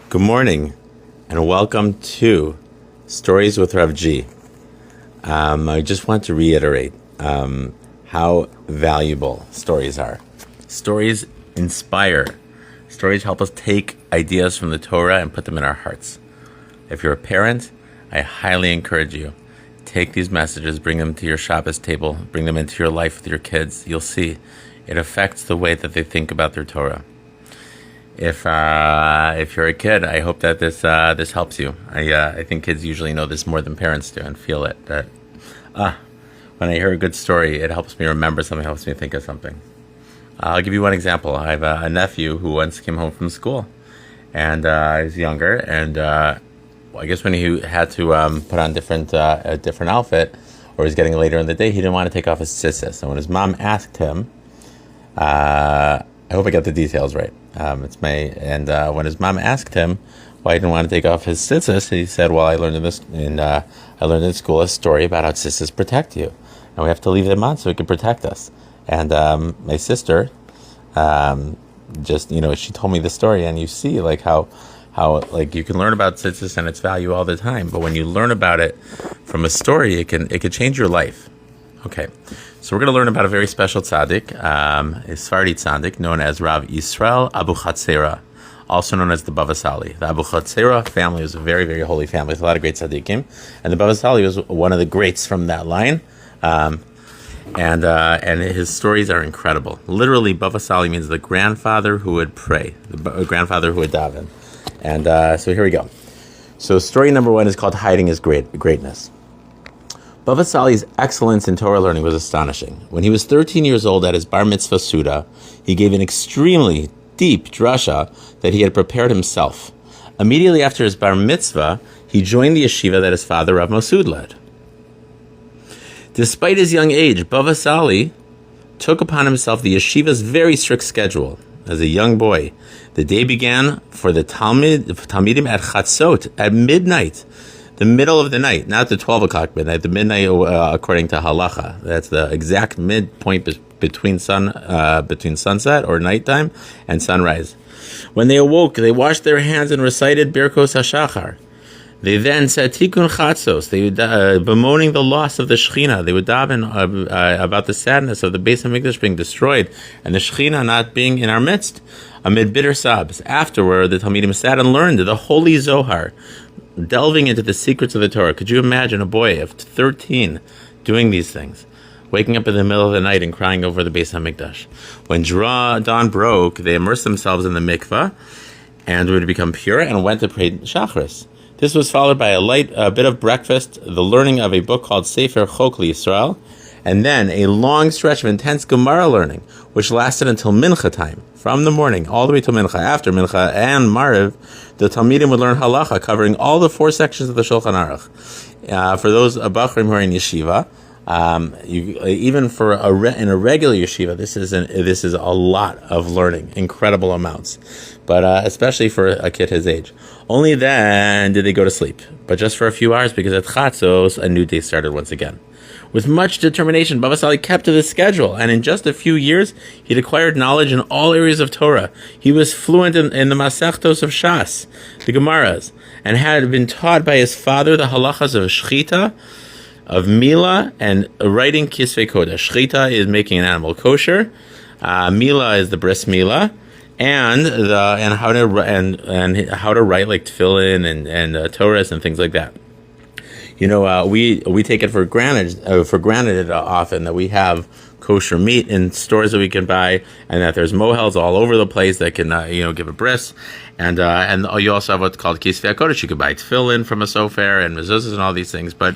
Good morning, and welcome to Stories with Rav G. I just want to reiterate how valuable stories are. Stories inspire. Stories help us take ideas from the Torah and put them in our hearts. If you're a parent, I highly encourage you. Take these messages, bring them to your Shabbos table, bring them into your life with your kids. You'll see it affects the way that they think about their Torah. If you're a kid, I hope that this helps you. I think kids usually know this more than parents do and feel it. That when I hear a good story, it helps me remember something, helps me think of something. I'll give you one example. I have a nephew who once came home from school, and he's younger, and I guess when he had to put on a different outfit, or he's getting later in the day, he didn't want to take off his tzitzis. And when his mom asked him, I hope I got the details right. When his mom asked him why he didn't want to take off his tzitzis, he said, "Well, I learned in school a story about how tzitzis protect you, and we have to leave them on so it can protect us." And my sister, she told me the story, and you see how you can learn about tzitzis and its value all the time, but when you learn about it from a story, it can change your life. Okay, so we're going to learn about a very special tzaddik, a Sephardi tzaddik known as Rabbi Yisrael Abuchatzera, also known as the Baba Sali. The Abuchatzera family was a very, very holy family with a lot of great tzaddikim, and the Baba Sali was one of the greats from that line, and his stories are incredible. Literally, Baba Sali means the grandfather who would pray, the grandfather who would daven. And so here we go. So story number one is called Hiding His Greatness. Baba Sali's excellence in Torah learning was astonishing. When he was 13 years old at his bar mitzvah suda, he gave an extremely deep drasha that he had prepared himself. Immediately after his bar mitzvah, he joined the yeshiva that his father, Rav Masud, led. Despite his young age, Baba Sali took upon himself the yeshiva's very strict schedule. As a young boy, the day began for the Talmidim at Chatzot, at midnight, the middle of the night, not the 12 o'clock midnight, the midnight according to halacha. That's the exact midpoint between sunset or nighttime and sunrise. When they awoke, they washed their hands and recited Birkos HaShachar. They then said Tikkun Chatzos. They would bemoaning the loss of the Shechina. They would daven about the sadness of the Beis HaMikdash being destroyed and the Shechina not being in our midst, amid bitter sobs. Afterward, the Talmidim sat and learned the Holy Zohar, delving into the secrets of the Torah. Could you imagine a boy of 13 doing these things? Waking up in the middle of the night and crying over the Beis HaMikdash. When dawn broke, they immersed themselves in the mikveh and would become pure and went to pray Shachris. This was followed by a bit of breakfast, the learning of a book called Sefer Chok Yisrael, and then a long stretch of intense Gemara learning, which lasted until Mincha time, from the morning all the way to Mincha. After Mincha and Mariv, the Talmidim would learn halacha, covering all the 4 sections of the Shulchan Aruch. For those Bachrim who are in yeshiva, even in a regular yeshiva, this is a lot of learning, incredible amounts, but especially for a kid his age. Only then did they go to sleep, but just for a few hours, because at Chatzos, a new day started once again. With much determination, Baba Sali kept to the schedule, and in just a few years, he'd acquired knowledge in all areas of Torah. He was fluent in the Masechtos of Shas, the Gemaras, and had been taught by his father the halachas of Shechita, of Mila, and writing Kisvei Kodesh. Shechita is making an animal kosher. Mila is the bris Mila, and how to write like tefillin and Torahs and things like that. We take it for granted often that we have kosher meat in stores that we can buy, and that there's mohels all over the place that can give a bris, and you also have what's called Kisvei Kodesh. You could buy tefillin from a sofer and mezuzahs and all these things, but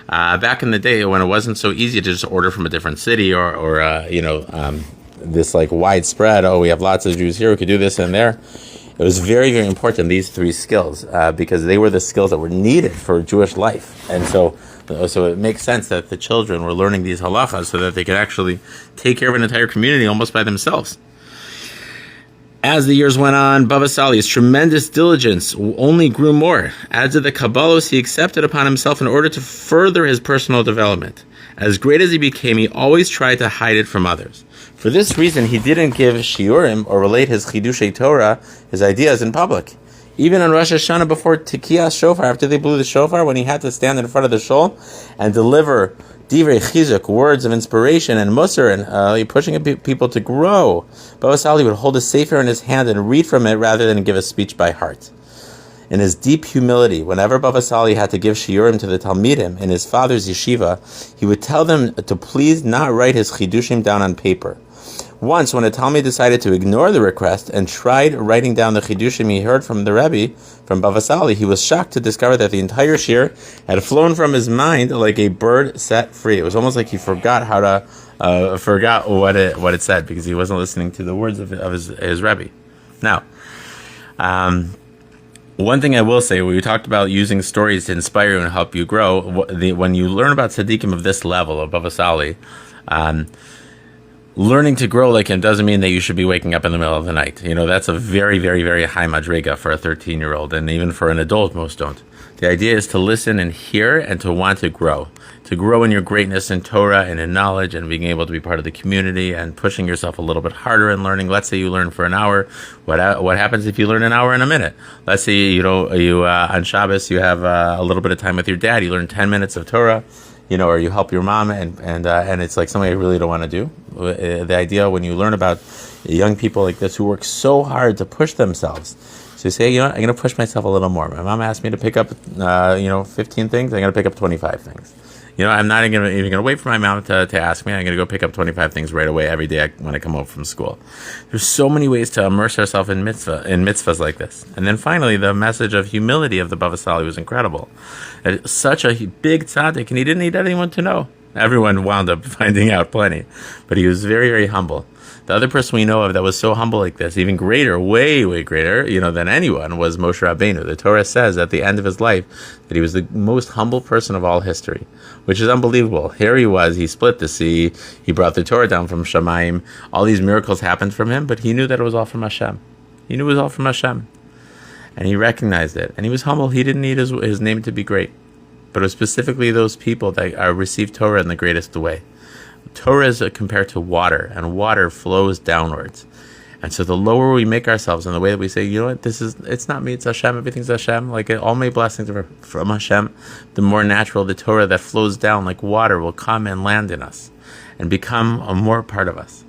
back in the day when it wasn't so easy to just order from a different city or this like widespread, we have lots of Jews here who could do this and there. It was very, very important, these 3 skills, because they were the skills that were needed for Jewish life. And so it makes sense that the children were learning these halachas so that they could actually take care of an entire community almost by themselves. As the years went on, Baba Sali's tremendous diligence only grew more. As to the Kabbalos he accepted upon himself in order to further his personal development. As great as he became, he always tried to hide it from others. For this reason, he didn't give shiurim or relate his chidushei Torah, his ideas, in public. Even on Rosh Hashanah before Tikiyas Shofar, after they blew the shofar, when he had to stand in front of the shul and deliver divrei chizuk, words of inspiration and musar, and pushing people to grow, Baba Sali would hold a sefer in his hand and read from it rather than give a speech by heart. In his deep humility, whenever Baba Sali had to give shiurim to the Talmidim in his father's yeshiva, he would tell them to please not write his chidushim down on paper. Once, when a Talmid decided to ignore the request and tried writing down the chidushim he heard from the Rebbe, from Baba Sali, he was shocked to discover that the entire shir had flown from his mind like a bird set free. It was almost like he forgot how to forgot what it said because he wasn't listening to the words of his Rebbe. Now, one thing I will say, we talked about using stories to inspire you and help you grow. When you learn about tzaddikim of this level, of Baba Sali, learning to grow like him doesn't mean that you should be waking up in the middle of the night. That's a very, very, very high madriga for a 13-year-old, and even for an adult, most don't. The idea is to listen and hear and to want to grow in your greatness in Torah and in knowledge and being able to be part of the community and pushing yourself a little bit harder in learning. Let's say you learn for an hour. What happens if you learn an hour in a minute? Let's say you on Shabbos you have a little bit of time with your dad. You learn 10 minutes of Torah. Or you help your mom, and it's like something I really don't want to do. The idea when you learn about young people like this who work so hard to push themselves, so you say, I'm going to push myself a little more. My mom asked me to pick up, 15 things. I'm going to pick up 25 things. I'm not even going to wait for my mom to ask me. I'm going to go pick up 25 things right away every day when I come home from school. There's so many ways to immerse ourselves in mitzvahs like this. And then finally, the message of humility of the Baba Sali was incredible. Such a big tzaddik, and he didn't need anyone to know. Everyone wound up finding out plenty. But he was very, very humble. The other person we know of that was so humble like this, even greater, way, way greater, than anyone, was Moshe Rabbeinu. The Torah says at the end of his life that he was the most humble person of all history, which is unbelievable. Here he was, he split the sea, he brought the Torah down from Shamayim, all these miracles happened from him, but he knew that it was all from Hashem. He knew it was all from Hashem. And he recognized it. And he was humble. He didn't need his name to be great. But it was specifically those people that received Torah in the greatest way. Torah is compared to water, and water flows downwards. And so the lower we make ourselves in the way that we say, it's not me, it's Hashem, everything's Hashem, like all my blessings are from Hashem, the more natural the Torah that flows down like water will come and land in us and become a more part of us.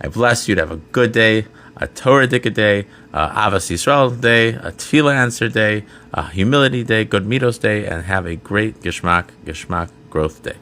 I bless you to have a good day, a Torah Dika day, a Avi Sheikhin day, a Tefillah answer day, a humility day, good middos day, and have a great Gishmak growth day.